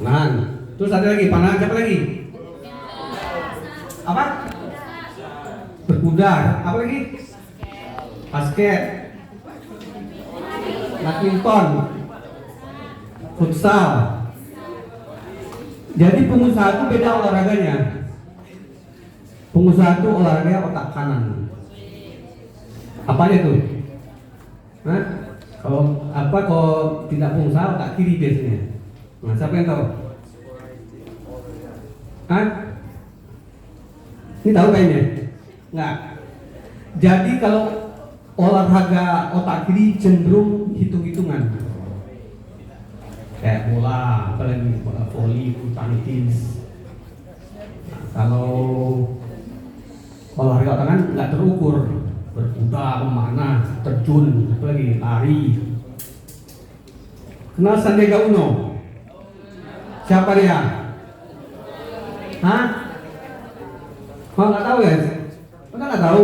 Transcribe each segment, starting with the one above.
Nah, terus ada lagi, panah siapa lagi? Apa? Berkuda. Apa lagi? Basket, badminton, futsal. Jadi pengusaha itu beda olahraganya. Pengusaha itu olahraga otak kanan. Apanya tuh? Hah? Kalau tidak pengusaha otak kiri biasanya. Nah, siapa yang tahu? Hah? Ini tahu kayaknya? Enggak. Jadi kalau olahraga otak kiri cenderung hitung-hitungan. Kayak bola, apalagi bola voli, bulu tangkis. Nah, kalau olahraga otak kanan nggak terukur, berkuda, memanah, terjun, apalagi lari. Kenal Sandiaga Uno? Siapa dia? Hah? Kau nggak tahu ya? Kau nggak tahu?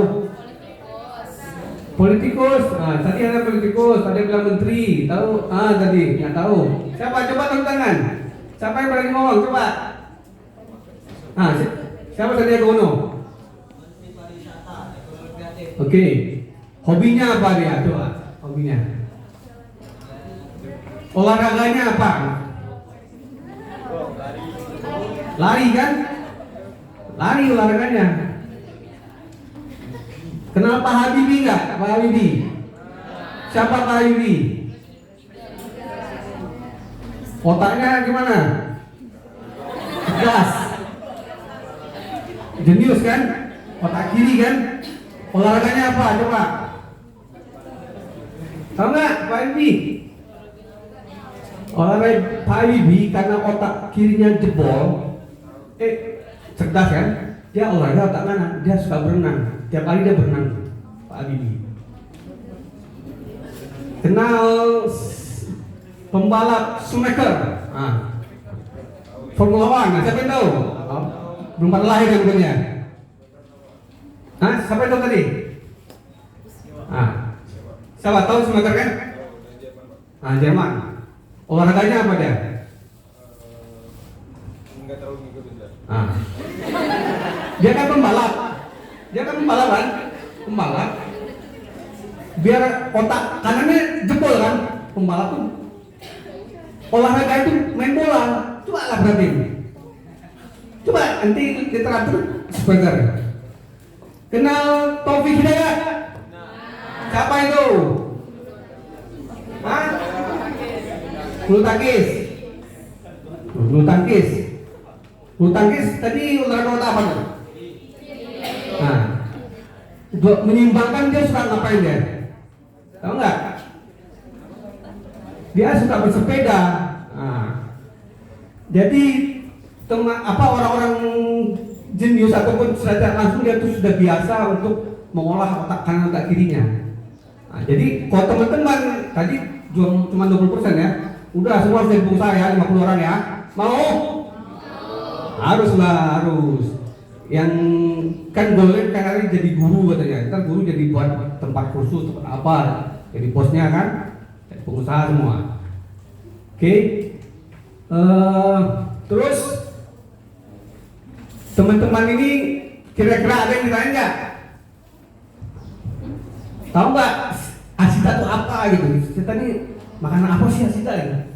Politikus. Nah, tadi ada politikus, tadi bilang menteri. Tahu? Tadi nggak tahu. Siapa? Coba tepuk tangan. Siapa yang berani ngomong? Coba. Siapa Sandiaga Uno? Oke. Hobinya apa dia? Coba. Hobinya. Olahraganya apa? Lari kan? Lari olahraganya. Kenal Pak Habibie nggak? Pak Habibie. Siapa Pak Habibie? Otaknya gimana? Gas. Jenius kan? Otak kiri kan? Olahraganya apa? Coba. Tahu nggak Pak Habibie? Olahraga Pak Habibie karena otak kirinya jebol, cerdas kan? Dia olahraga otak kanan, dia suka berenang. Tiap hari dia berenang, Pak Habibie. Kenal pembalap Schumacher, Formula One. Nah, siapa yang tahu? Belum pada lahir yang punya. Siapa yang tahu tadi? Siapa tahu Schumacher kan? Jerman. Olahraganya apa dia? Enggak terlalu ngikutin. Dia kan pembalap. Dia kan pembalap kan? Pembalap. Biar otak kanannya jebol kan? Pembalap tuh. Olahraga itu main bola. Coba lah berarti. Coba nanti literatur sebentar. Kenal Taufik Hidayat? Siapa itu? Bulu tangkis. Bulu tangkis. Bulu tangkis tadi olahraga apa? Menyimbangkan dia suka ngapain dia? Tahu nggak? Dia suka bersepeda. Jadi orang-orang jenius ataupun secara langsung dia tuh sudah biasa untuk mengolah otak kanan otak kirinya. Jadi kalau teman-teman tadi cuma 20% ya, udah semua harus jadi pengusaha ya, 50 orang ya. Mau? Harus. Yang kan golnya kan hari jadi guru katanya. Kita guru jadi buat tempat kursus, tempat apa? Jadi bosnya kan, jadi pengusaha semua. Oke. Terus teman-teman ini kira-kira ada yang ditanya nggak? Tahu nggak Asita itu apa gitu? Asita ini makanan apa sih Asita ya?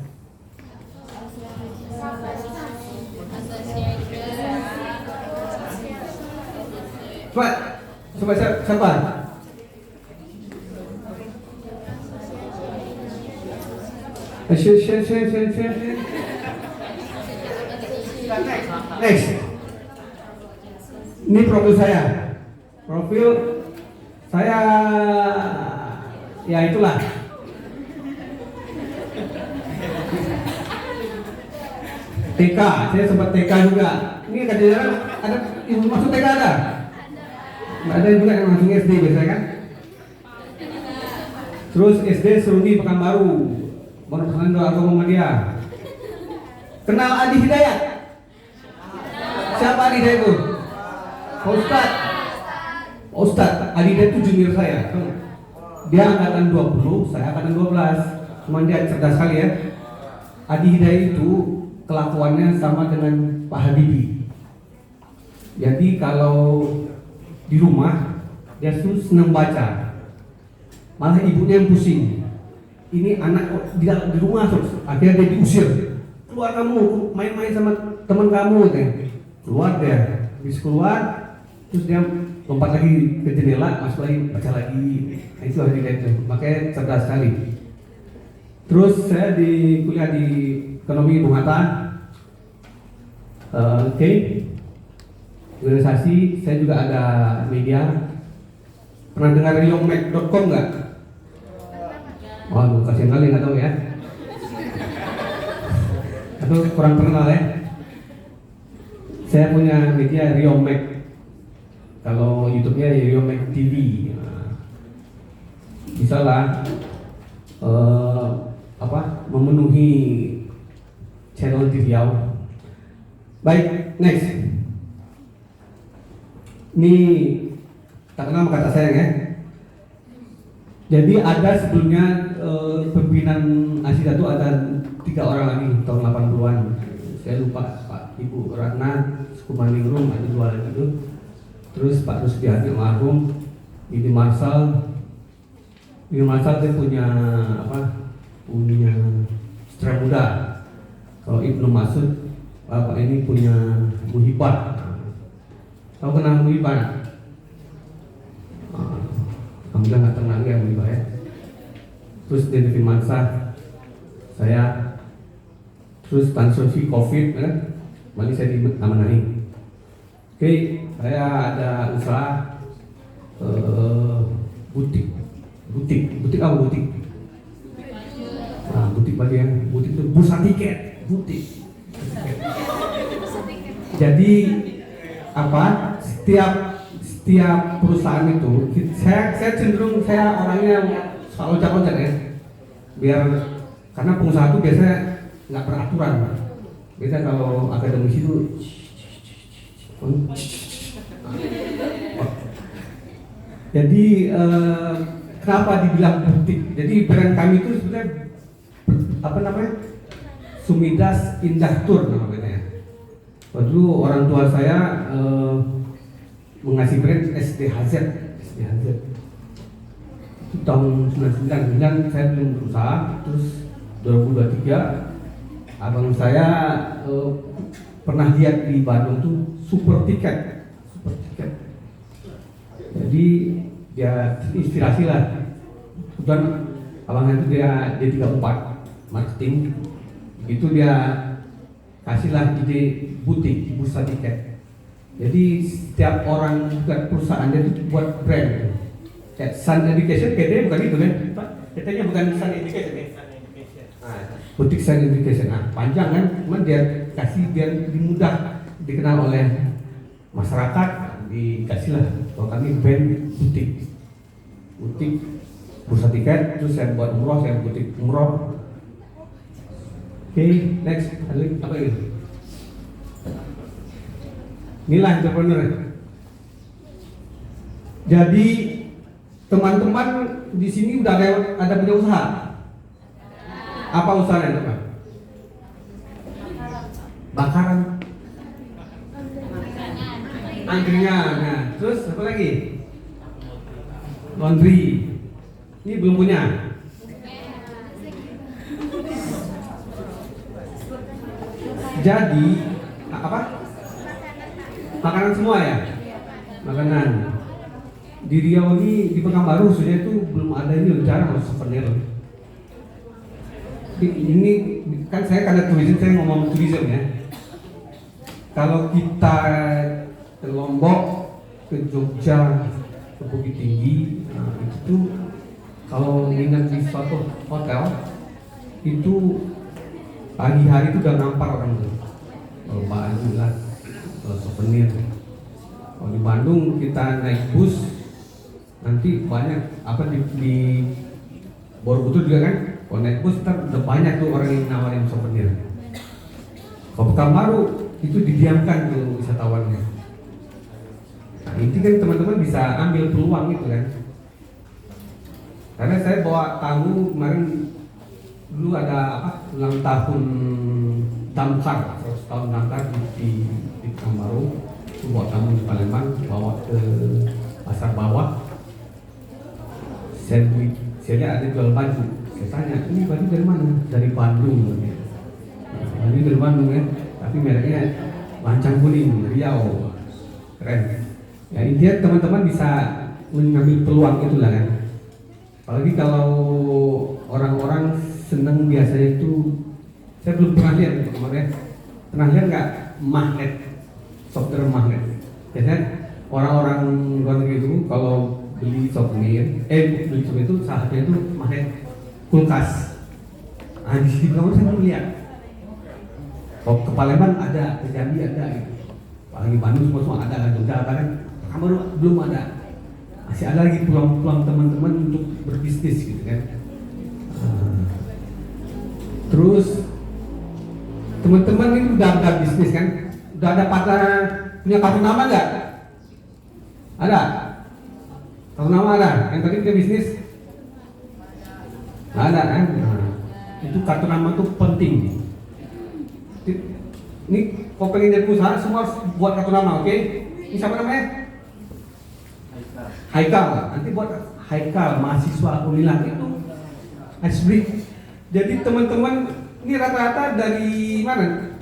Coba siapa? Next. Ini profil saya. Profil saya ya itulah. TK, saya sempat TK juga. Ini kadang-kadang ada yang masuk TK ada? Nggak ada juga yang langsung SD biasanya kan? Terus SD Seruni Pekanbaru, Pondok Pesantren Doa Agama Muhammadiyah. Kenal Adi Hidayat? Siapa Adi Hidayat itu? Ustadz Adi Hidayat itu junior saya. Dia angkatan 20, saya angkatan 12. Cuman dia cerdas sekali ya. Adi Hidayat itu kelakuannya sama dengan Pak Habibie. Jadi kalau di rumah dia tuh senang baca, malah ibunya yang pusing. Ini anak di rumah terus, akhirnya dia diusir. Keluar kamu, main-main sama teman kamu, gitu. Keluar dia, habis keluar, terus dia lompat lagi ke jendela, masuk lagi baca lagi. Nah, itu hari itu, makanya cerdas sekali. Terus saya di kuliah di ekonomi Bung Hatta, organisasi. Saya juga ada media. Pernah dengar riomac.com nggak? Waduh, kasihan kali nggak tahu ya. Atau kurang terkenal ya. Saya punya media Riomac. Kalau YouTube-nya Riomac TV. Nah, bisa lah memenuhi channel di Riau. Baik, next. Ini tak kenal kata saya ya. Jadi ada sebelumnya pimpinan Asida itu ada 3 orang lagi tahun 80-an. Saya lupa Pak Ibu Ratna, Sukumaningrum, ada 2 lagi itu. Terus Pak Rusdiani almarhum, ini Marsal dia punya punya Setra Muda. Kalau Ibnu Masud, Bapak ini punya Muhibat. Tahu kenal Muhibat? Alhamdulillah nggak tenang ya Muhibat ya. Terus Devi Mansah, saya, terus Tan Sofi COVID kan, balik saya di Amanai. Oke, saya ada usaha butik apa butik? Nah, butik baju ya, butik itu bursa tiket, butik. Jadi setiap perusahaan itu, saya cenderung saya orangnya selalu loncat-loncat ya, biar karena pengusaha itu biasanya nggak beraturan. Biasanya kalau akademisi itu jadi kenapa dibilang butik? Jadi brand kami itu sebenarnya Sumidas Indah Tour namanya. Waktu orang tua saya mengasih brand SDHZ. Itu tahun 99 saya belum berusaha. Terus 2023 abang saya pernah lihat di Bandung tuh super tiket. Jadi dia inspirasi lah. Kemudian abang itu dia D34 marketing. Itu dia kasihlah ide butik, bursa tiket. Jadi setiap orang buat perusahaan dia itu buat brand. Kayak Sun Education, PT bukan itu kan? PT-nya bukan Sun Education ya? Butik Sun Education, panjang kan? Cuman dia kasih biar dimudah dikenal oleh masyarakat, dikasihlah kalau kami brand butik bursa tiket. Terus saya buat umroh, saya butik umroh. Oke, next, ada lagi apa ini? Inilah entrepreneur. Jadi teman-teman di sini udah ada punya usaha. Apa usahanya teman? Bakaran. Angkringan. Nah, terus apa lagi? Laundry. Ini belum punya. Jadi apa? Makanan semua ya? Makanan. Di Riau ini, di Pekanbaru khususnya itu belum ada ini, jarang harus souvenir. Ini kan saya karena tourism, saya ngomong tourism ya. Kalau kita ke Lombok, ke Jogja, ke Bukit Tinggi, nah itu kalau nginep di suatu hotel itu pagi hari itu udah nampar orang tuh. Kalau baju lah, kalau souvenir. Kalau di Bandung kita naik bus, nanti banyak apa di Borobudur juga kan? Kalau naik bus ntar udah banyak tuh orang yang nawarin souvenir. Kalau Pekanbaru itu didiamkan tuh wisatawannya. Nah, ini kan teman-teman bisa ambil peluang gitu kan. Karena saya bawa tamu kemarin, dulu ada ulang tahun damkar 100 tahun damkar di Pekanbaru, itu bawa tamu di Palembang, bawa ke pasar bawah. Saya lihat ada jual baju. Saya tanya, ini baju dari mana? Dari Bandung. Baju dari Bandung ya, tapi mereknya Lancang Kuning, Riau. Keren. Ya intinya teman-teman bisa mengambil peluang itulah kan. Apalagi kalau orang-orang senang biasanya itu, saya belum pernah lihat kemarin. Pernah lihat nggak magnet, software magnet? Biasanya orang-orang luar negeri itu kalau beli souvenir itu salah satunya itu magnet kulkas. Nah di sini kamu saya belum lihat. Kalau ke Palembang ada, ke Jambi ada gitu. Apalagi Bandung semua ada kan, Jogja ada kan. Kamu belum ada. Masih ada lagi peluang-peluang teman-teman untuk berbisnis gitu kan. Terus teman-teman ini udah ada bisnis kan? Udah ada partner punya kartu nama nggak? Ada? Kartu nama ada? Yang tadi punya bisnis? Ada kan? Nah, itu kartu nama tuh penting. Ini kalau pengen jadi usaha semua harus buat kartu nama, oke? Ini siapa namanya? Haikal. Nanti buat Haikal mahasiswa Unilag itu Asbrik. Jadi teman-teman ini rata-rata dari mana?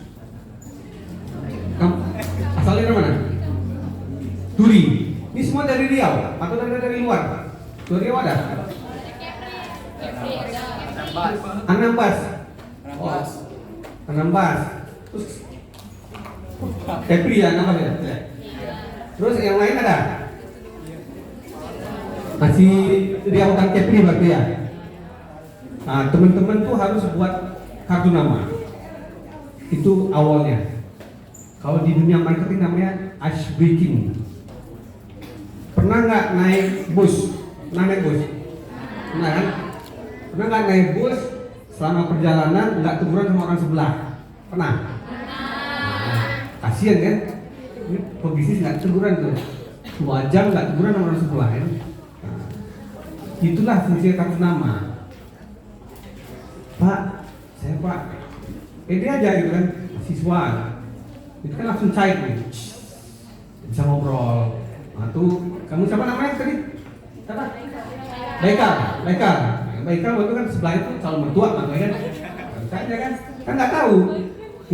Asalnya dari mana? Turi. Ini semua dari Riau atau dari luar? Dari Riau ada? Anambas. Oh, Anambas. Terus Kepri ya namanya. Terus yang lain ada? Masih Riau dan Kepri berarti ya. Nah, teman-teman tuh harus buat kartu nama. Itu awalnya. Kalau di dunia marketing namanya ice breaking. Pernah nggak naik bus? Pernah naik bus? Pernah kan? Pernah nggak naik bus selama perjalanan nggak teguran sama orang sebelah? Pernah? Nah, kasian kan? Ini pebisnis nggak teguran tuh. 2 jam nggak teguran sama orang sebelah kan? Nah, itulah fungsi kartu nama. Pak, saya Pak, pede aja gitu kan, siswa. Itu kan langsung cair nih, bisa ngobrol. Nah tuh, kamu siapa namanya tadi? Siapa? Baikal itu kan sebelah itu calon mertua, makanya kan? Bisa aja kan? Kan nggak tahu.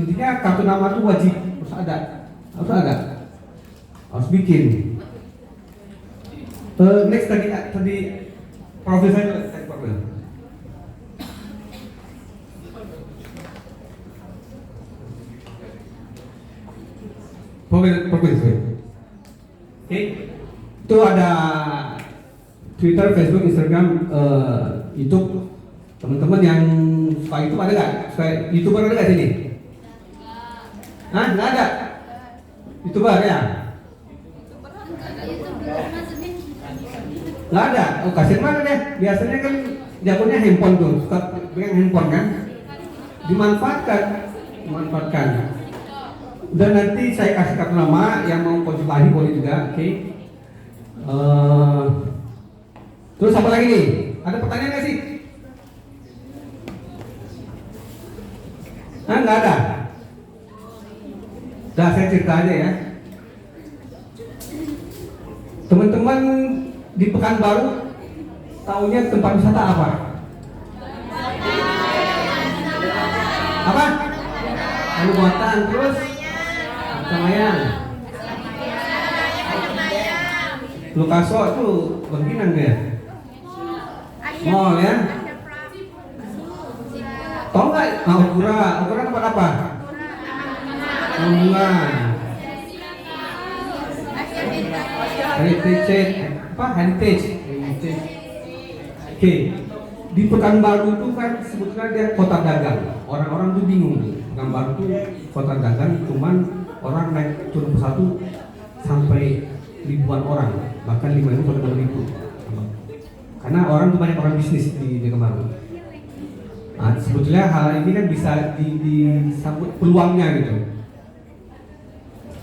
Intinya kartu nama tuh wajib harus ada, harus bikin. Next tadi profesor Oke, itu ada Twitter, Facebook, Instagram, YouTube. Teman-teman yang suka YouTube ada nggak? Suka YouTuber ada nggak sini? Hah? Nggak ada. YouTuber ya? Nggak ada. Oh kasihan mana deh. Biasanya kan jagonya handphone tuh, suka pegang handphone kan? Dimanfaatkan. Dan nanti saya kasih kartu nama yang mau konsultasi boleh juga, oke? Terus apa lagi nih? Ada pertanyaan nggak sih? Nggak ada. Udah saya cerita aja ya. Teman-teman di Pekanbaru taunya tempat wisata apa? Apa? Anu Buatan, terus Kamayang. Lukaso itu bangkinan dia. Mall ya. Tahu nggak? Ukura tempat apa? Bulan. Heritage. Oke. Di Pekanbaru itu kan sebetulnya dia kota dagang. Orang-orang tuh bingung. Pekanbaru itu kota dagang, cuman orang naik turun pesawat sampai ribuan orang, bahkan 5.000 sampai 6.000. Karena orang tuh banyak orang bisnis di Pekanbaru. Nah, sebetulnya hal ini kan bisa disambut peluangnya gitu.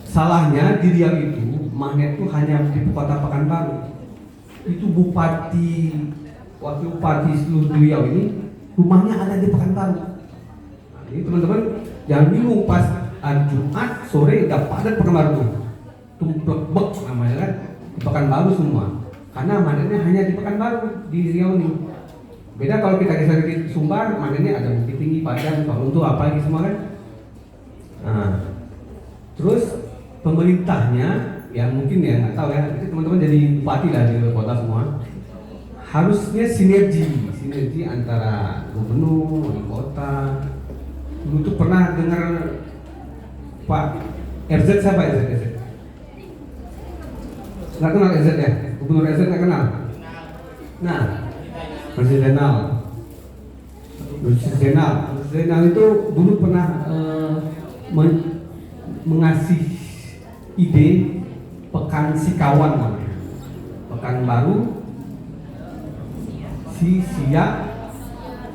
Salahnya di Riau itu magnet tuh hanya di kota Pekanbaru. Itu wakil bupati seluruh Riau ini rumahnya ada di Pekanbaru. Nah, ini teman-teman Jangan bingung pas hari Jumat sore udah padat Pekanbaru tuh bek namanya kan, di Pekanbaru semua. Karena manennya hanya di Pekanbaru, di Riau nih. Beda kalau kita geser di Sumbar, manennya ada Bukit Tinggi, Padang, Pauntu, apa lagi semua kan. Nah, terus pemerintahnya ya mungkin ya nggak tahu ya, itu teman-teman jadi bupati lah di kota semua. Harusnya sinergi antara gubernur, wali kota. Dulu tuh pernah dengar Pak RZ, siapa RZ? Nggak kenal RZ ya? Gubernur RZ nggak kenal? Nah, Masih Zainal itu dulu pernah mengasih ide Pekan Sikawan namanya. Pekanbaru, Siak,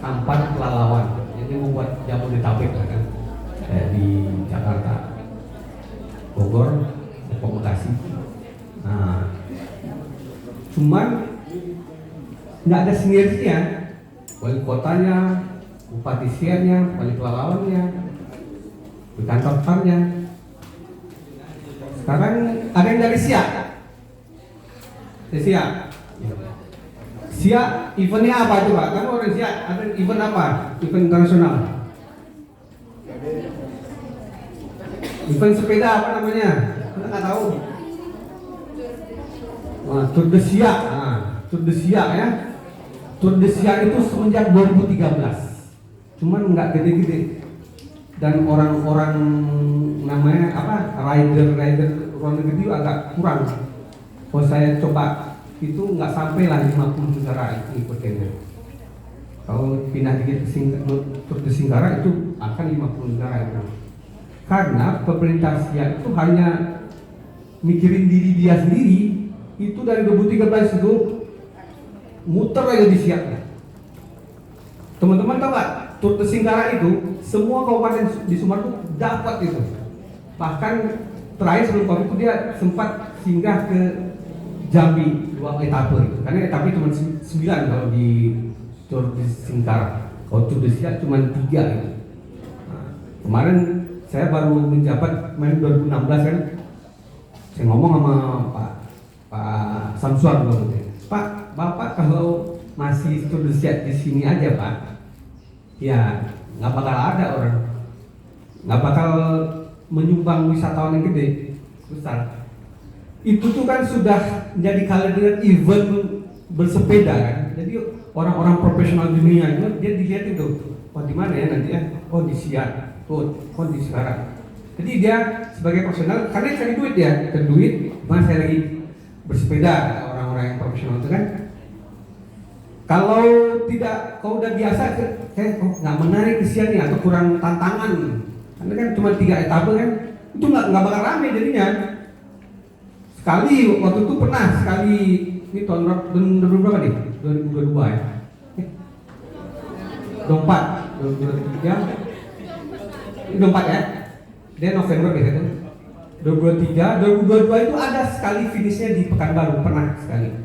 Ampat, Pelalawan. Jadi membuat Jabodetabek kan, kayak di Jakarta, Bogor, Depok, Bekasi. Nah, cuman nggak ada sinerginya. Wali kotanya, bupati Siaknya, wali Pelalawannya, kantor-kantornya. Sekarang ada yang dari Siak. Siak eventnya apa coba? Kamu orang Siak, ada event apa? Event internasional. Event sepeda apa namanya? Kita nggak tahu. Nah, Tour de Siak. Nah, Tour de Siak ya. Tour de Siak itu semenjak 2013. Cuman nggak gede-gede. Dan orang-orang namanya apa? Rider luar negeri agak kurang. Kalau saya coba itu nggak sampai lah 50 negara itu ikutnya. Kalau pindah dikit ke Singkara itu akan 50 negara itu. Karena pemerintah Siak itu hanya mikirin diri dia sendiri. Itu dari 2013 itu muter aja di Siak. Teman-teman tahu nggak? Tour de Singkara itu semua kabupaten di Sumatera itu dapat itu. Bahkan terakhir sebelum Covid itu dia sempat singgah ke Jambi 2 etape itu. Karena etape cuma 9 kalau di Tour de Singkara. Kalau Tour de Siak cuma 3 itu. Nah, kemarin saya baru menjabat main 2016 kan. Saya ngomong sama Pak Samsuar dulu. Pak, Bapak kalau masih Tour de Siak di sini aja Pak, ya nggak bakal ada orang, nggak bakal menyumbang wisatawan yang gede besar. Itu tuh kan sudah menjadi kalender event bersepeda kan. Jadi orang-orang profesional dunia itu dia dilihat itu, oh di mana ya nanti ya, oh di Siak, oh di sekarang. Jadi dia sebagai profesional karena cari duit ya, cari duit. Mana saya lagi bersepeda, orang-orang yang profesional itu kan. Kalau udah biasa, nggak menarik ke Siak nih atau kurang tantangan, karena kan cuma 3 etape kan, itu nggak bakal rame jadinya. Sekali waktu itu pernah sekali ini tahun berapa nih? 2022 ya. 2023, 2024 ya. Dia November biasanya. 2022 itu ada sekali finishnya di Pekanbaru, pernah sekali.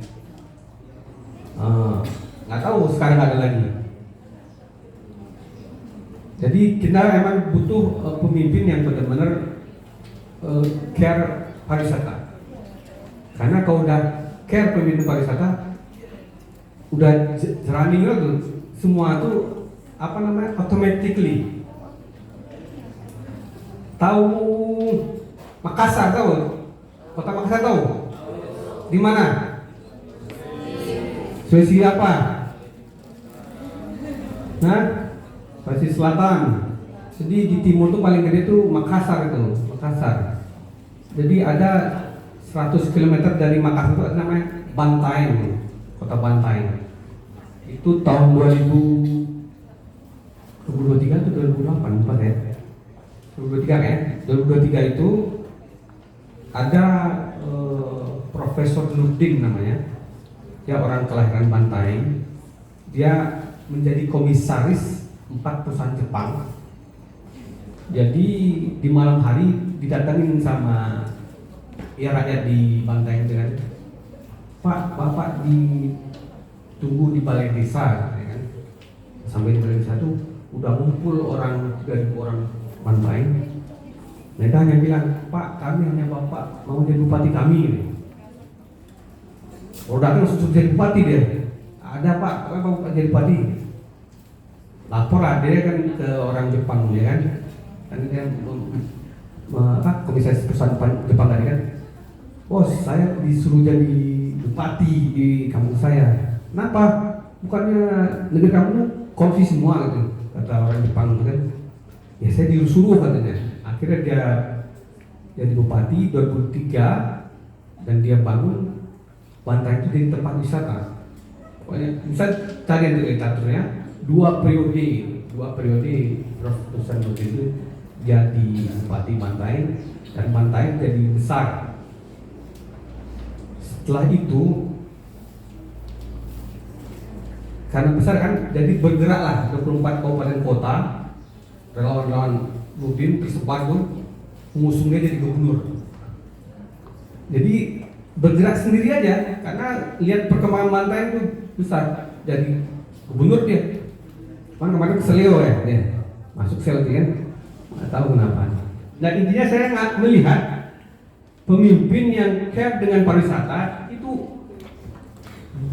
Nggak tahu sekarang ada lagi. Jadi kita memang butuh pemimpin yang benar-benar care pariwisata. Karena kalau udah care pemimpin pariwisata, udah running tuh semua tuh apa namanya automatically. Tahu Makassar, tahu kota Makassar, tahu di mana? Sulawesi apa? Nah, Sulawesi Selatan. Jadi di timur tuh paling gede tuh Makassar itu, Makassar. Jadi ada 100 km dari Makassar itu ada namanya Bantaeng, kota Bantaeng. Itu tahun 2023 atau 2008 lupa ya. 2023 ya. 2023 itu ada Profesor Nurdin namanya. Dia orang kelahiran Bantaeng. Dia menjadi komisaris 4 perusahaan Jepang. Jadi di malam hari didatangin sama rakyat di Bantaeng dengan, Pak, Bapak ditunggu di balai desa, ya kan? Sampai di balai desa tuh udah ngumpul orang 3.000 orang Bantaeng. Mereka hanya bilang, Pak, kami hanya Bapak mau jadi bupati kami. Kalau datang langsung jadi bupati dia. Ada Pak, kenapa Bapak jadi bupati? Lapor ada kan ke orang Jepang ya kan. Kan dia komisaris perusahaan Jepang tadi kan. Bos, saya disuruh jadi bupati di kampung saya. Kenapa? Bukannya negeri kamu korupsi semua gitu, kata orang Jepang kan. Ya saya disuruh katanya. Akhirnya dia jadi bupati 2003 dan dia bangun Bantaeng itu jadi tempat wisata. Pokoknya bisa cari indikatornya 2 periode Prof. Tusan itu jadi bupati Bantaeng dan Bantaeng jadi besar. Setelah itu karena besar kan, jadi bergeraklah 24 kabupaten kota, relawan-relawan Nurdin tersebar pun mengusungnya jadi gubernur. Jadi bergerak sendiri aja karena lihat perkembangan Bantaeng itu besar, jadi gubernur dia. Kemarin ke Seleo ya, dia masuk sel kan, nggak tahu kenapa. Nah intinya saya nggak melihat pemimpin yang care dengan pariwisata itu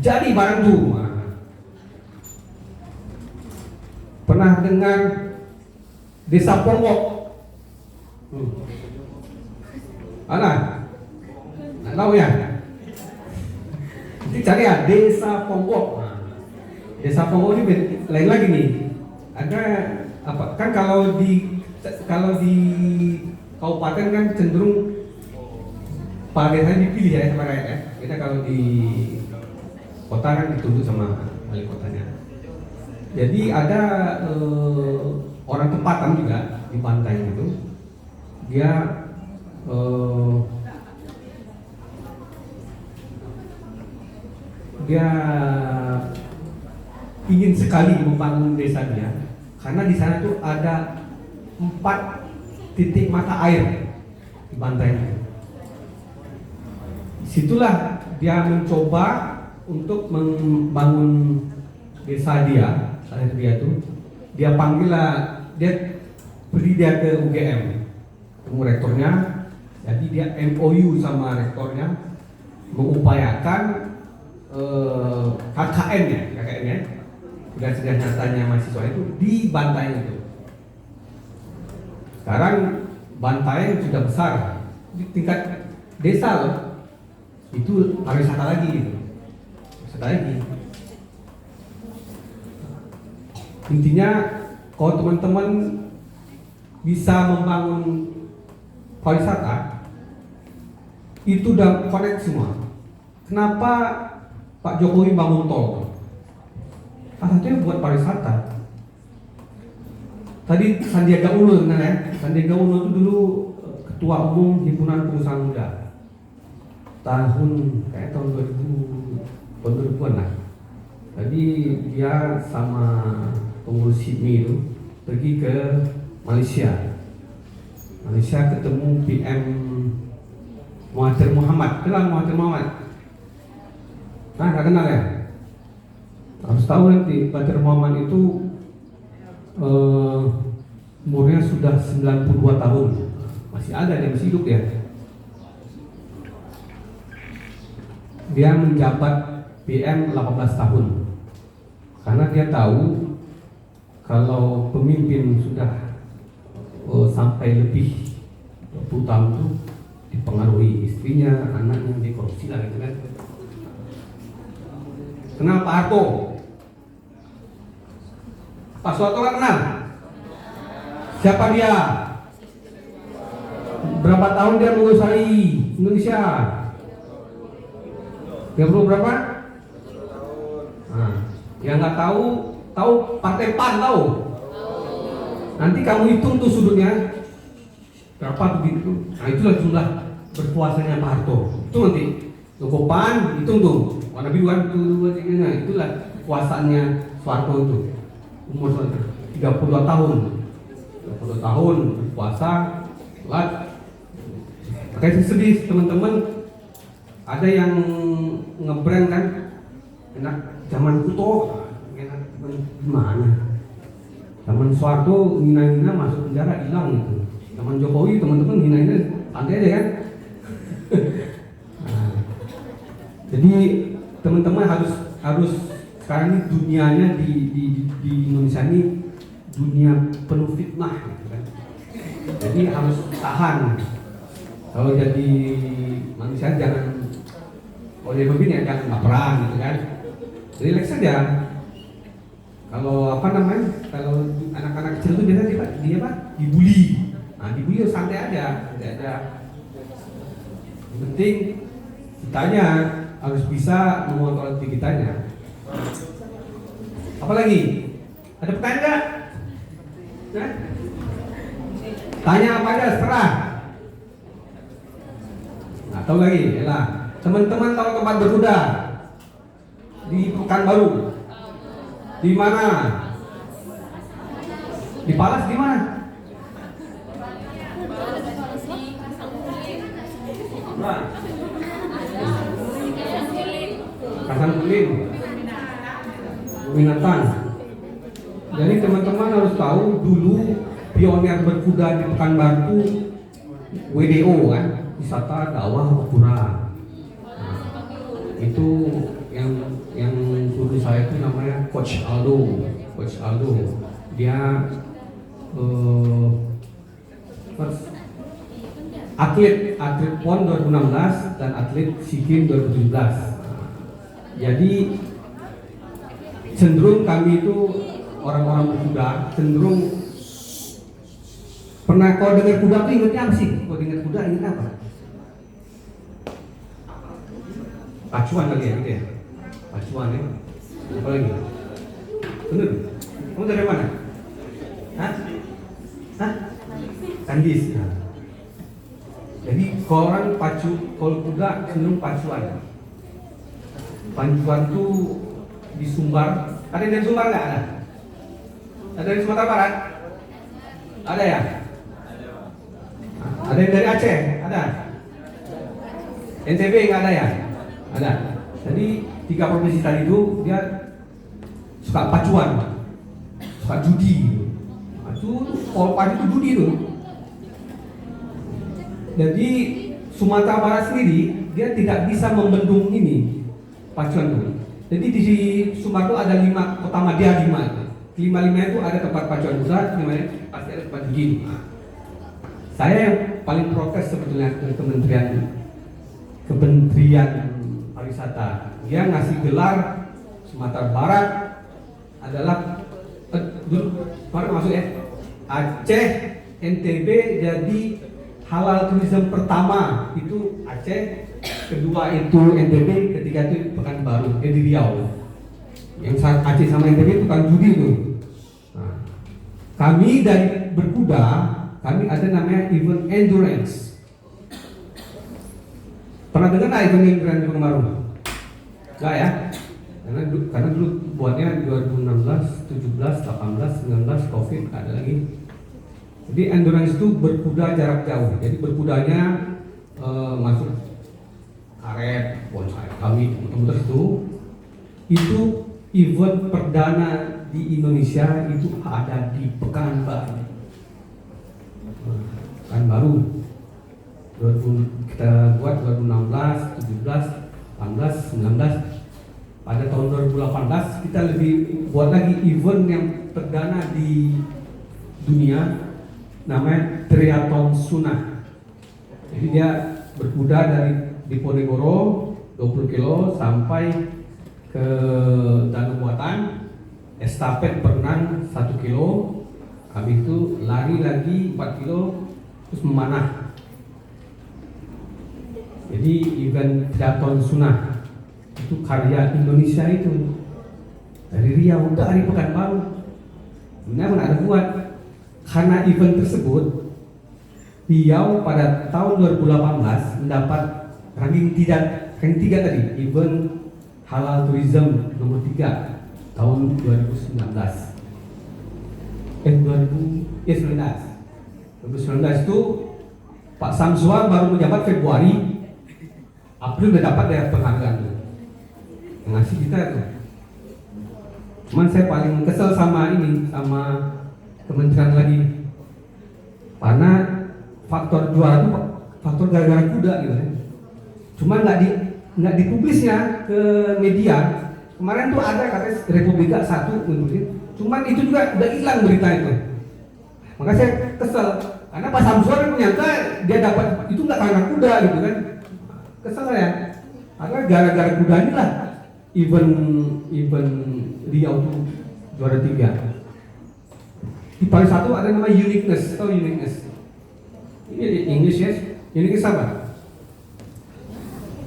jadi barang tuh. Pernah dengar Desa Ponggok? Nggak tahu ya? Jadi cari ya Desa Ponggok. Desa Ponggok ini lain lagi nih. Ada apa? Kan kalau di kabupaten kan cenderung Pak Desa dipilih ya sama rakyat ya. Kita kalau di kota kan dituntut sama wali kotanya. Jadi ada orang tempatan juga di Bantaeng itu, dia ingin sekali membangun desa dia, karena di sana tuh ada 4 titik mata air di Bantaeng. Disitulah dia mencoba untuk membangun desa dia. Dia panggil lah, dia beri dia ke UGM, ketemu rektornya. Jadi dia MOU sama rektornya mengupayakan KKN ya, tugas kerja nyatanya mahasiswa itu di Bantaeng itu. Sekarang Bantaeng sudah besar di tingkat desa loh, itu pariwisata lagi gitu. Intinya kalau teman-teman bisa membangun pariwisata itu udah connect semua. Kenapa Pak Jokowi bangun tol? Salah satunya buat pariwisata. Tadi Sandiaga Uno benar ya? Sandiaga Uno itu dulu ketua umum Himpunan Pengusaha Muda tahun 2000-an lah. Jadi dia sama pengurus HIPMI itu pergi ke Malaysia ketemu PM Mahathir Mohamad. Kenal Mahathir Mohamad? Nggak kenal ya? Harus tahu nanti Mahathir Mohamad itu umurnya sudah 92 tahun, masih ada, dia masih hidup ya. Dia menjabat PM 18 tahun karena dia tahu kalau pemimpin sudah sampai lebih 20 tahun itu dipengaruhi istrinya, anaknya, dikorupsi lah gitu kan. Kenal Pak Harto? Pak Soeharto kan kenal? Siapa dia? Berapa tahun dia menguasai Indonesia? 30 berapa? Nah, yang nggak tahu Partai PAN tahu? Nanti kamu hitung tuh sudutnya berapa begitu. Nah itulah jumlah berkuasanya Pak Harto. Itu nanti toko PAN hitung tuh warna biru kan nah itulah kuasanya Soeharto itu. Umur 32 tahun puasa telat. Makanya sedih teman-teman, ada yang ngebrand kan enak zaman kuto, enak gimana Zaman Soeharto hina-hina masuk penjara hilang gitu. Zaman Jokowi teman-teman hina-hina santai aja kan. Nah, jadi teman-teman harus sekarang ini dunianya di Indonesia ini dunia penuh fitnah gitu kan. Jadi harus tahan. Kalau jadi manusia jangan, kalau dia begini ya jangan baperan gitu kan. Relax saja. Kalau kalau anak-anak kecil itu biasanya dia dibully. Nah, dibully santai aja, tidak ada. Yang penting kitanya harus bisa mengontrol diri kitanya. Apalagi? Ada pertanyaan nggak? Nah? Tanya apa aja, serah. Nah, tahu lagi, yalah. Teman-teman tahu tempat berkuda di Pekanbaru? Di mana? Di Palas di mana? Nah. Kasangkulim, Minatan. Jadi teman-teman harus tahu dulu pionir berkuda di Pekanbaru WDO kan, wisata dakwah Quran. Nah, itu yang guru saya itu namanya Coach Aldo. Dia atlet PON 2016 dan atlet SEA Games 2017. Jadi cenderung kami itu orang-orang berkuda cenderung pernah kau dengar kuda itu ingatnya apa sih? Kau dengar kuda ingat apa? Pacuan lagi ya gitu ya? Pacuan ya? Apa lagi? Bener? Kamu dari mana? Hah? Kandis. Nah. Jadi kalau orang kalau kuda cenderung pacuan. Pacuan tuh di Sumbar. Ada yang dari Sumbar nggak ada? Ada dari Sumatera Barat? Ada ya? Ada yang dari Aceh? Ada? NTB nggak ada ya? Ada. Jadi 3 provinsi tadi itu dia suka pacuan, suka judi. Kalau pagi itu judi itu. Jadi Sumatera Barat sendiri dia tidak bisa membendung ini pacuan itu. Jadi di Sumatera itu ada 5 kota madya 5. 5 itu ada tempat pacuan besar, 5 pasti ada tempat judi. Saya yang paling protes sebetulnya ke Kementerian Pariwisata. Dia ngasih gelar Sumatera Barat adalah masuk ya Aceh, NTB jadi halal tourism pertama itu Aceh, kedua itu NTB, ketiga itu Pekanbaru, di Riau. Yang Aceh sama NTB bukan judi itu. Nah, kami dari berkuda, kami ada namanya event endurance. Pernah dengar nggak event endurance di Pekanbaru? Enggak ya? Karena dulu buatnya 2016, 17, 18, 19 COVID ada lagi. Jadi endurance itu berkuda jarak jauh. Jadi berkudanya masuk karet, bonsai kami muter itu event perdana di Indonesia itu ada di Pekanbaru. Pekanbaru. Kita buat 2016, 17, 18, 19. Pada tahun 2018 kita lebih buat lagi event yang perdana di dunia, namanya Triathlon Sunnah. Jadi dia berkuda dari Diponegoro 20 kilo sampai ke Danau Buatan, estafet berenang 1 kilo, habis itu lari lagi 4 kilo, terus memanah. Jadi event Triathlon Sunnah itu karya Indonesia itu dari Riau, dari Pekanbaru. Benar ada buat. Karena event tersebut Riau pada tahun 2018 mendapat ranking 3 tadi, event halal tourism nomor 3 tahun 2019. 2019 itu Pak Samsua baru menjabat Februari, April udah dapat ya penghargaan itu. Ngasih kita itu. Cuman saya paling kesel sama kementerian lagi. Karena faktor juara itu faktor gara-gara kuda gitu kan. Cuma nggak dipublisnya ke media. Kemarin tuh ada katanya Republika 1 gitu. Cuman itu juga udah hilang berita itu. Maka saya kesel karena Pak Samsul menyangka dia dapat itu nggak karena kuda gitu kan. Kesel ya. Karena gara-gara kuda inilah event Riau itu juara 3. Di paling satu ada nama uniqueness atau uniqueness. Ini di English ya, uniqueness apa?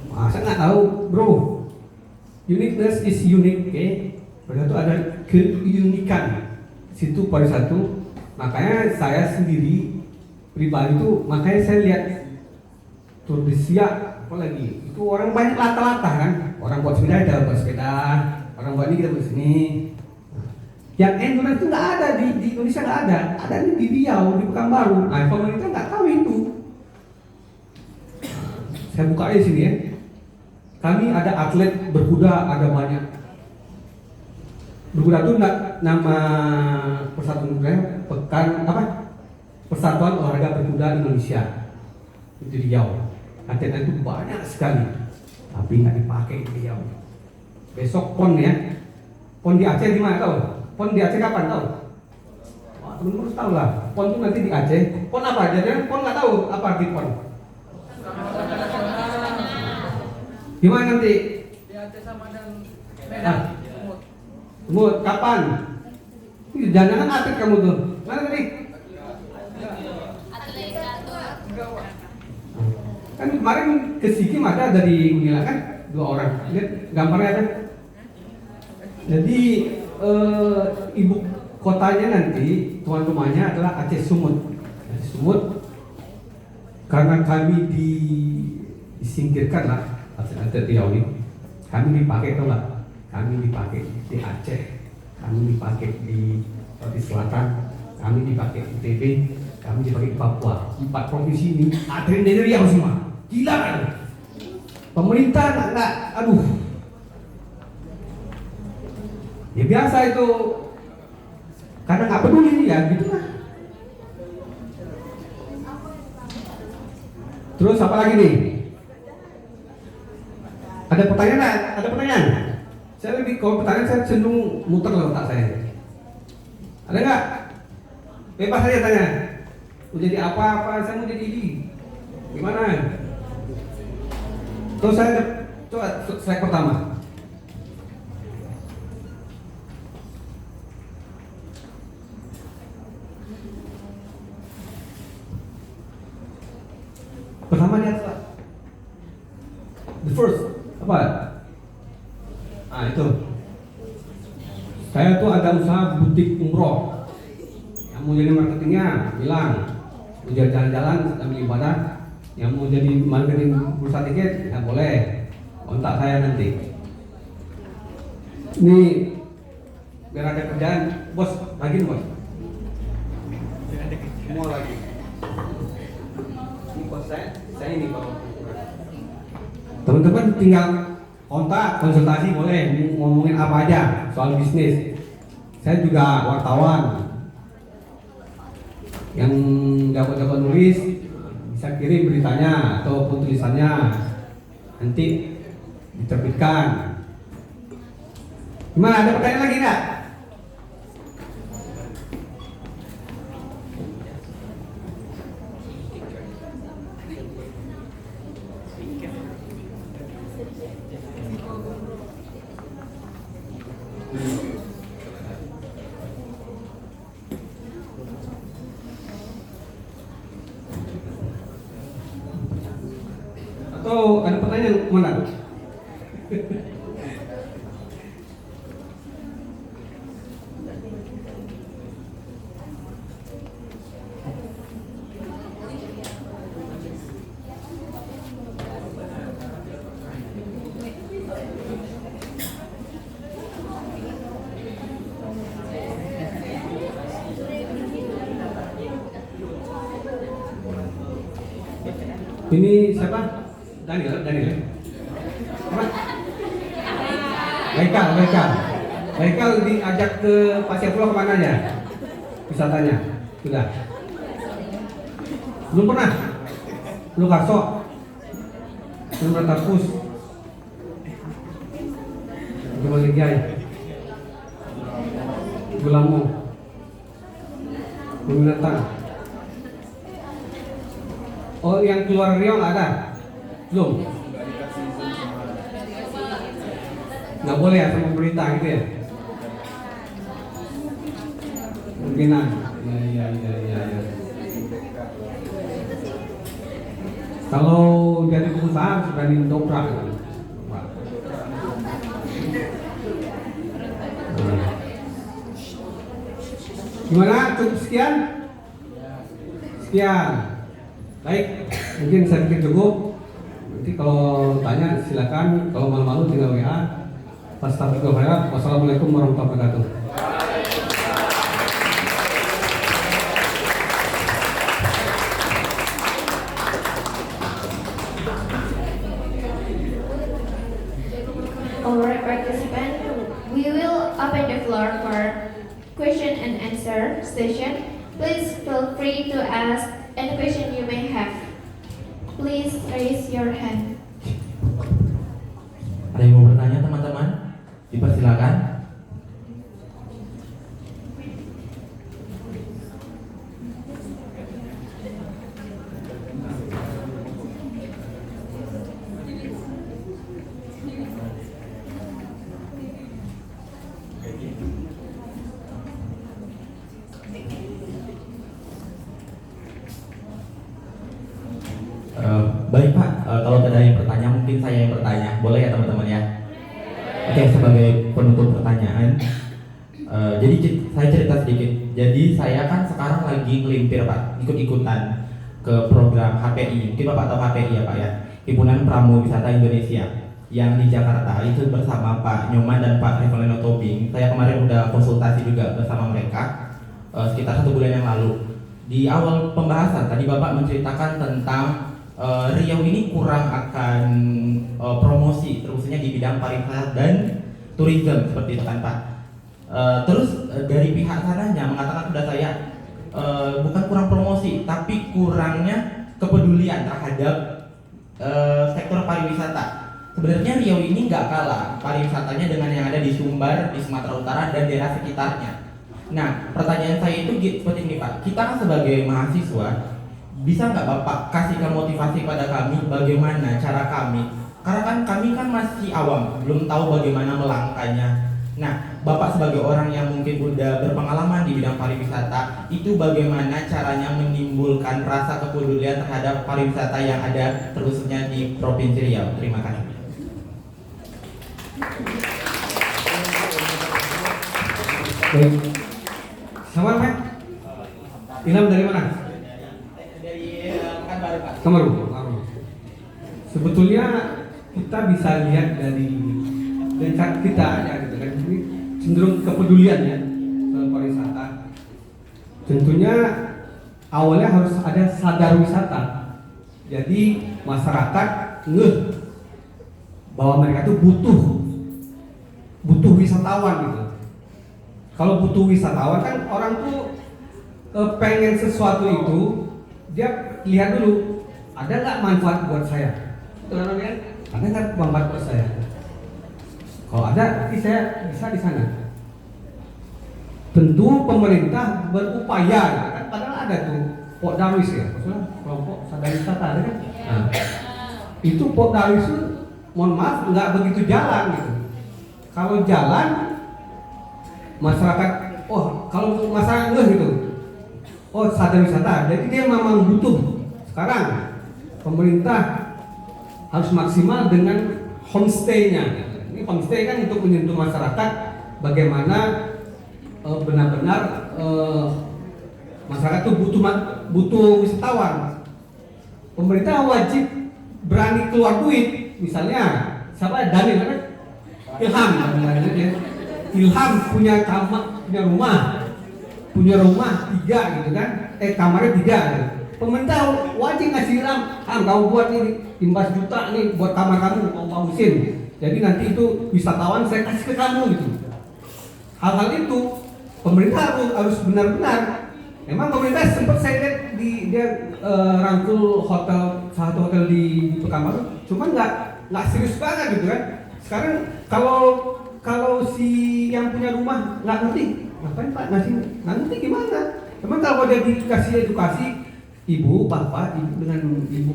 Masa nggak tahu, bro? Uniqueness is unique, oke? Pada itu ada keunikan. Situ paling satu. Makanya saya sendiri pribadi itu, makanya saya lihat Tour de Siak, apalagi itu orang banyak latah-latah kan. Orang buat sepeda ada buat sepeda, orang buat ini kita buat sini. Yang endurance itu nggak ada di Indonesia, nggak ada di Riau, di Pekanbaru. Nah, pemerintah nggak tahu itu. Saya buka aja sini ya. Kami ada atlet berkuda, ada banyak. Berkuda itu nama persatuan Persatuan Olahraga Berkuda Indonesia itu di Riau. Atletnya itu banyak sekali, tapi nggak dipakai di Riau. Besok PON ya, PON di Aceh di mana tahu? PON di Aceh kapan tahu? Wah, teman-teman harus tahu lah. PON itu nanti di Aceh. PON apa? Jadi PON nggak tahu apa arti PON. Gimana nanti? Di Aceh sama dan Medan. Mut, kapan? Jangan atlet kamu tuh. Mana tadi? Kan kemarin ke Sikim ada dari Unila kan 2 orang. Lihat gambarnya ada. Jadi ibu kotanya nanti tuan rumahnya adalah Aceh Sumut. Aceh Sumut karena kami disingkirkan lah atlet Riau ini. Kami dipakai tuh lah. Kami dipakai di Aceh, kami dipakai di Sulawesi Selatan, kami dipakai di TB, kami dipakai di Papua. 4 provinsi ini atlet dari Riau semua. Gila kan? Pemerintah nggak, aduh. Ya biasa itu, karena nggak peduli ya gitu lah. Terus apa lagi nih? Ada pertanyaan nggak? Ada pertanyaan? Saya lebih kalau pertanyaan saya cenderung muter lah otak saya. Ada nggak? Bebas saja tanya. Mau jadi apa? Saya mau jadi ini. Gimana? Terus saya coba slide pertama. Pertama lihat Pak. The first apa? Ah itu. Saya tuh ada usaha butik umroh. Yang mau jadi marketingnya bilang, mau jadi jalan-jalan sambil ibadah. Yang mau jadi marketing bursa tiket ya boleh. Kontak saya nanti. Ini biar ada kerjaan, bos lagi nih bos. Semua lagi. Ini bos saya ini kalau teman-teman tinggal kontak, konsultasi boleh, ngomongin apa aja soal bisnis. Saya juga wartawan yang dapat nulis, bisa kirim beritanya ataupun tulisannya, nanti diterbitkan. Gimana, ada pertanyaan lagi nggak? Atau ada pertanyaan mana? Ini siapa? Daniel. Apa? Baikal diajak ke Pasir Pulau kemana ya? wisatanya? Sudah? Belum pernah? Lu Karso? Belum pernah Tarkus? Coba Ligai? Gulamo? Peminatang? Oh, yang keluar Riau nggak ada? Belum? Nggak boleh ya sama pemerintah gitu ya? Mungkinan. Ya. Kalau jadi pengusaha sudah dobrak. Gimana? Cukup sekian? Sekian. Baik, mungkin saya pikir cukup. Nanti kalau tanya silakan. Kalau malu-malu tinggal WA. Wassalamualaikum warahmatullahi wabarakatuh. Alright, participants, we will open the floor for question and answer session. Please feel free to ask any question you may have. Please raise your hand. Ada yang mau bertanya teman-teman? Dipersilakan. Baik Pak, kalau ada yang bertanya mungkin saya yang bertanya, boleh ya teman-teman ya? Oke, sebagai penutup pertanyaan, jadi saya cerita sedikit. Jadi saya kan sekarang lagi ngelimpir Pak, ikut-ikutan ke program HPI. Mungkin Bapak tahu HPI ya Pak ya, Himpunan Pramu Wisata Indonesia yang di Jakarta. Itu bersama Pak Nyoman dan Pak Revaleno Tobing. Saya kemarin udah konsultasi juga bersama mereka sekitar 1 bulan yang lalu. Di awal pembahasan tadi Bapak menceritakan tentang Riau ini kurang akan promosi, terusnya di bidang pariwisata dan tourism seperti itu kan Pak. Terus dari pihak sananya mengatakan kepada saya bukan kurang promosi, tapi kurangnya kepedulian terhadap sektor pariwisata. Sebenarnya Riau ini nggak kalah pariwisatanya dengan yang ada di Sumbar, di Sumatera Utara dan daerah sekitarnya. Nah, pertanyaan saya itu seperti ini Pak. Kita kan sebagai mahasiswa, bisa nggak Bapak kasihkan motivasi pada kami bagaimana cara kami? Karena kan kami kan masih awam, belum tahu bagaimana melangkahnya. Nah, Bapak sebagai orang yang mungkin udah berpengalaman di bidang pariwisata, itu bagaimana caranya menimbulkan rasa kepedulian terhadap pariwisata yang ada terusnya di Provinsi Riau? Terima kasih. Baik. Sama Pak? Ilham dari mana? Kemeru. Sebetulnya kita bisa lihat dari kita aja gitu kan, ini cenderung kepedulian ya ke pariwisata. Tentunya awalnya harus ada sadar wisata. Jadi masyarakat ngeh bahwa mereka tuh butuh wisatawan gitu. Kalau butuh wisatawan kan orang tuh pengen sesuatu itu dia lihat dulu, ada nggak manfaat buat saya? Betul kan? Ada nggak manfaat buat saya? Kalau ada, nanti saya bisa di sana. Tentu pemerintah berupaya, kan? Padahal ada tuh Pok Darwis ya, maksudnya kelompok sadar wisata ada kan? Nah, itu Pok Darwis itu, mohon maaf, nggak begitu jalan gitu. Kalau jalan, masyarakat, oh kalau masyarakat enggak gitu. Oh, sadar wisata, jadi dia memang butuh. Sekarang pemerintah harus maksimal dengan homestay-nya. Ini homestay kan untuk menyentuh masyarakat bagaimana benar-benar masyarakat itu butuh wisatawan. Pemerintah wajib berani keluar duit. Misalnya siapa Daniel kan? Ilham punya kamar, punya rumah 3 gitu kan? Kamarnya 3 gitu. Pemerintah wajib ngasih Ilham, kamu buat ini 15 juta nih buat kamar kamu mau bagusin. Jadi nanti itu wisatawan saya kasih ke kamu gitu. Hal-hal itu pemerintah harus benar-benar. Memang pemerintah sempat saya lihat dia rangkul salah satu hotel di Pekanbaru, cuma nggak serius banget gitu kan. Sekarang kalau si yang punya rumah nggak ngerti, ngapain Pak nggak ngerti gimana? Memang kalau dia dikasih edukasi, ibu, bapak, ibu dengan ibu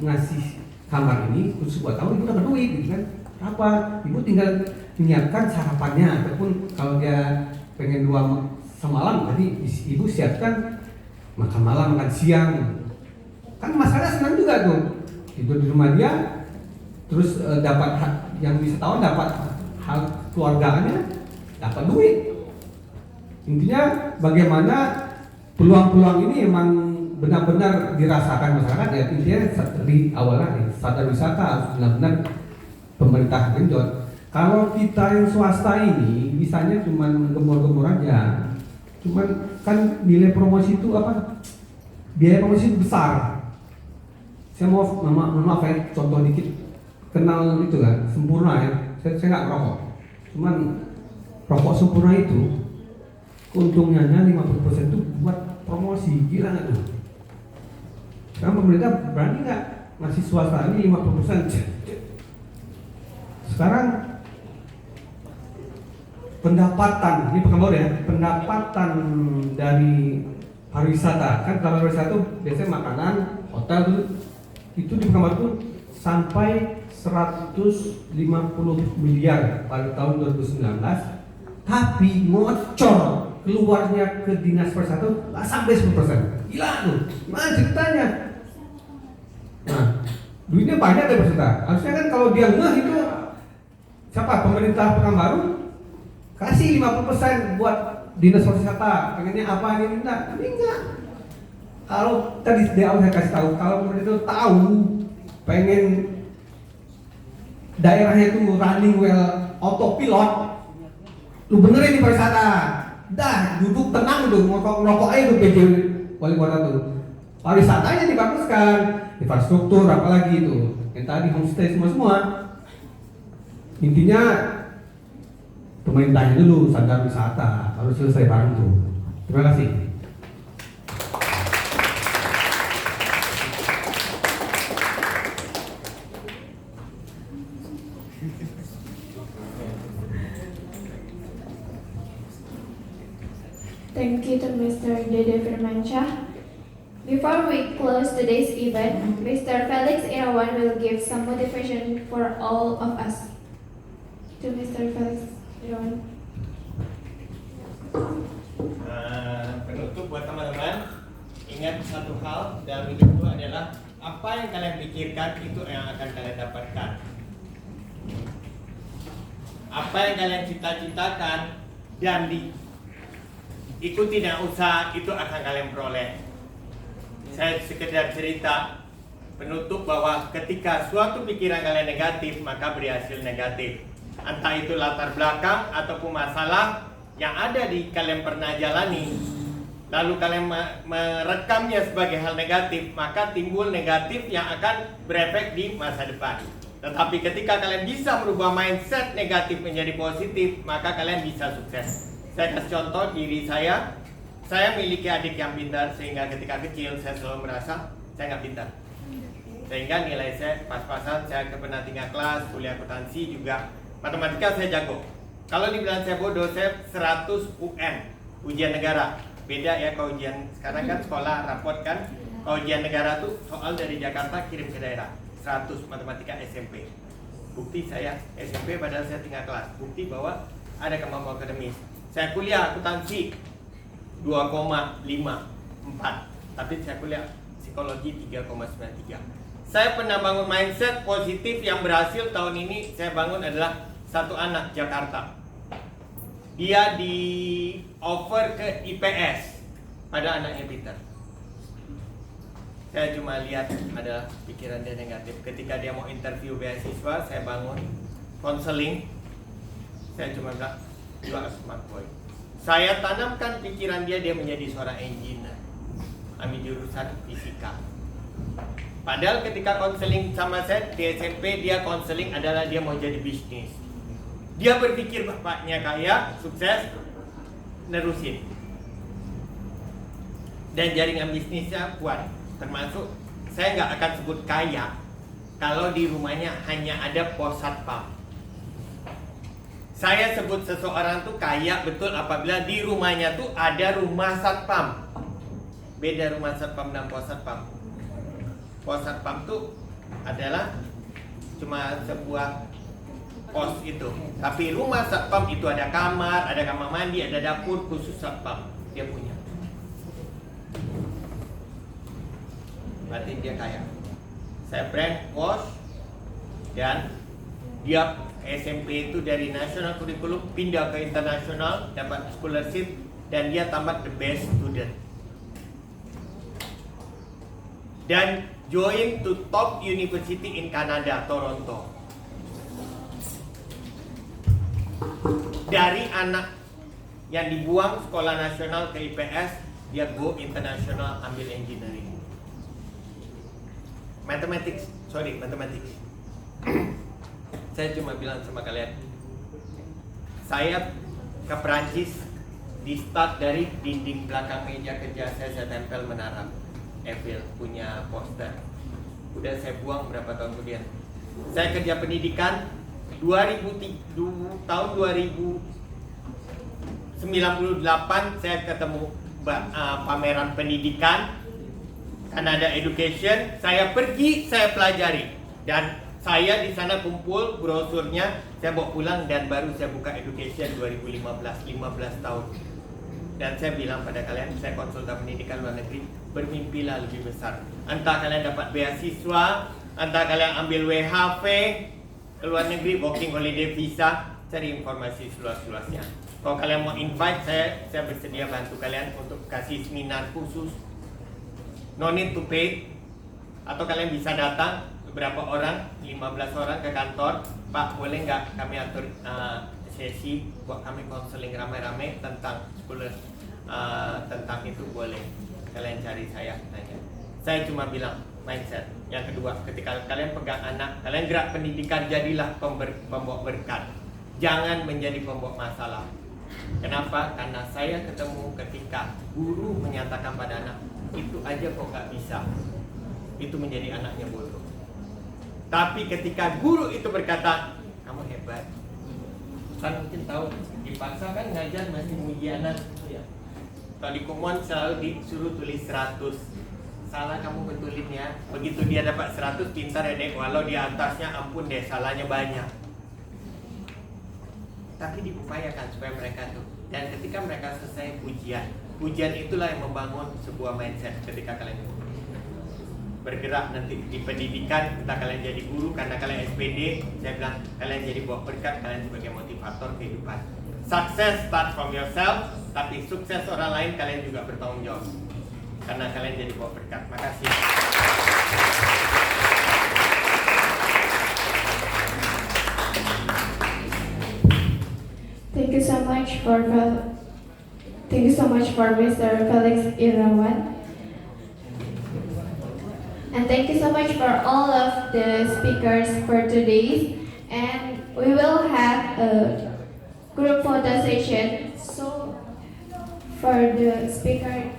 ngasih kamar ini khusus buat tahu, ibu dapat duit gitu kan. Apa? Ibu tinggal menyiapkan sarapannya, ataupun kalau dia pengen 2 semalam, jadi ibu siapkan makan malam, makan siang. Kan masalah senang juga tuh, tidur di rumah dia, terus dapat yang wisatawan dapat hal keluarganya, dapat duit. Intinya bagaimana peluang-peluang ini emang benar-benar dirasakan masyarakat ya. Intinya dari awalnya sadar wisata harus benar-benar pemerintah genjot. Kalau kita yang swasta ini bisanya cuma gembor-gembor aja. Cuman kan nilai promosi itu apa? Biaya promosi itu besar. Saya mau maaf ya, contoh dikit. Kenal itu kan, Sempurna ya. Saya nggak ngerokok. Cuman rokok Sempurna itu untungnya 50% itu buat promosi. Gila nggak tuh? Sekarang pemerintah berani nggak ngasih swasta ini 50%? Sekarang pendapatan, ini Pekanbaru ya, pendapatan dari pariwisata, kan kalau pariwisata itu biasanya makanan, hotel itu di Pekanbaru itu sampai 150 miliar pada tahun 2019, tapi ngocor keluarnya ke dinas pariwisata nggak sampai 10%. Gila tuh, gimana ceritanya? Nah, duitnya banyak dari pariwisata. Harusnya kan kalau dia ngeh itu siapa? Pemerintah Pekanbaru kasih 50% buat dinas pariwisata. Pengennya apa ini minta? Ini enggak. Kalau tadi di awal saya kasih tahu, kalau pemerintah tahu pengen daerahnya itu running well autopilot, lu benerin di pariwisata. Dah duduk tenang tuh, ngerokok aja tuh PJ wali kota tuh. Pariwisatanya dibaguskan, infrastruktur apalagi itu. Yang tadi homestay semua. Intinya pemerintahnya dulu sadar wisata, harus selesai bareng tuh. Terima kasih. Thank you to Mr. Dede Firmansyah. Before we close today's event, Mr. Felix Irawan will give some motivation for all of us. To Mr. Felix Irawan. Penutup buat teman-teman, ingat satu hal dalam hidup itu adalah apa yang kalian pikirkan itu yang akan kalian dapatkan. Apa yang kalian cita-citakan dan ikuti dengan usaha itu akan kalian peroleh. Saya sekedar cerita penutup bahwa ketika suatu pikiran kalian negatif maka beri hasil negatif. Entah itu latar belakang ataupun masalah yang ada di kalian pernah jalani, lalu kalian merekamnya sebagai hal negatif, maka timbul negatif yang akan berefek di masa depan. Tetapi ketika kalian bisa merubah mindset negatif menjadi positif, maka kalian bisa sukses. Saya kasih contoh diri saya memiliki adik yang pintar, sehingga ketika kecil saya selalu merasa saya nggak pintar. Sehingga nilai saya pas-pasan, saya pernah tinggal kelas, kuliah akuntansi juga. Matematika saya jago. Kalau dibilang saya bodoh, saya 100 UN, ujian negara. Beda ya kalau ujian sekarang kan sekolah rapot kan. Kalau ujian negara tuh soal dari Jakarta kirim ke daerah. 100 matematika SMP. Bukti saya SMP padahal saya tinggal kelas. Bukti bahwa ada kemampuan akademis. Saya kuliah akuntansi 2,54, tapi saya kuliah psikologi 3,93. Saya pernah bangun mindset positif yang berhasil tahun ini. Saya bangun adalah satu anak Jakarta. Dia di offer ke IPS pada anaknya Peter. Saya cuma lihat ada pikiran dia negatif. Ketika dia mau interview beasiswa, saya bangun konseling. Saya cuma bilang, you are a smart boy. Saya tanamkan pikiran dia menjadi seorang engineer, ambil jurusan fisika. Padahal ketika konseling sama saya di SMP, dia konseling adalah dia mau jadi bisnis. Dia berpikir bapaknya kaya, sukses, nerusin. Dan jaringan bisnisnya kuat. Termasuk saya nggak akan sebut kaya kalau di rumahnya hanya ada pos satpam. Saya sebut seseorang tuh kaya betul apabila di rumahnya tuh ada rumah satpam. Beda rumah satpam dan pos satpam. Pos satpam tuh adalah cuma sebuah pos itu. Tapi rumah satpam itu ada kamar mandi, ada dapur khusus satpam. Dia punya. Berarti dia kaya. Saya brand wash dan dia SMP itu dari national curriculum pindah ke internasional, dapat scholarship dan dia tamat the best student. Dan join to top university in Canada, Toronto. Dari anak yang dibuang sekolah nasional ke IPS, dia go internasional ambil engineering. Mathematics. Saya cuma bilang sama kalian, saya ke Perancis di start dari dinding belakang meja kerja saya tempel menara Eiffel punya poster. Udah saya buang berapa tahun kemudian. Saya kerja pendidikan tahun 2098 saya ketemu pameran pendidikan Canada Education. Saya pergi, saya pelajari dan saya di sana kumpul brosurnya, saya bawa pulang dan baru saya buka Education 2015, 15 tahun. Dan saya bilang pada kalian, saya konsultan pendidikan luar negeri, bermimpilah lebih besar. Entah kalian dapat beasiswa, entah kalian ambil WHV ke luar negeri, working holiday visa, cari informasi seluas-luasnya. Kalau kalian mau invite saya bersedia bantu kalian untuk kasih seminar khusus. No need to pay. Atau kalian bisa datang beberapa orang, 15 orang ke kantor. Pak, boleh nggak kami atur sesi buat kami konseling rame-rame tentang sekolah, tentang itu boleh. Kalian cari saya tanya. Saya cuma bilang mindset. Yang kedua, ketika kalian pegang anak, kalian gerak pendidikan, jadilah pembawa berkat. Jangan menjadi pembawa masalah. Kenapa? Karena saya ketemu ketika guru menyatakan pada anak, itu aja kok nggak bisa. Itu menjadi anaknya bodoh. Tapi ketika guru itu berkata, kamu hebat. Kan mungkin tahu, dipaksa kan ngajar masih muji anak. Kalau di Kumon selalu disuruh tulis 100. Salah kamu betulin ya. Begitu dia dapat 100, pintar ya dek. Walau di atasnya ampun deh, salahnya banyak. Tapi diupayakan supaya mereka tuh. Dan ketika mereka selesai pujian itulah yang membangun sebuah mindset ketika kalian bergerak nanti di pendidikan. Entah kalian jadi guru karena kalian SPD, saya bilang kalian jadi bawa berkat, kalian sebagai motivator kehidupan. Success start from yourself, tapi sukses orang lain kalian juga bertanggung jawab karena kalian jadi bawa berkat. Makasih. Thank you so much for Mr. Felix Irawan. And thank you so much for all of the speakers for today. And we will have a group photo session. So for the speaker.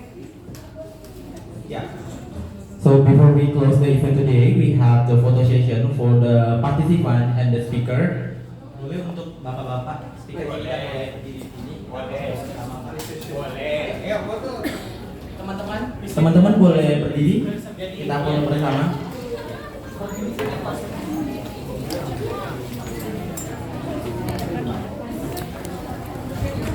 Yeah. So before we close the event today, we have the photo session for the participant and the speaker. Boleh untuk bapak-bapak speaker boleh di sini. Boleh. Ya, foto. Teman-teman boleh berdiri. Kita foto bersama.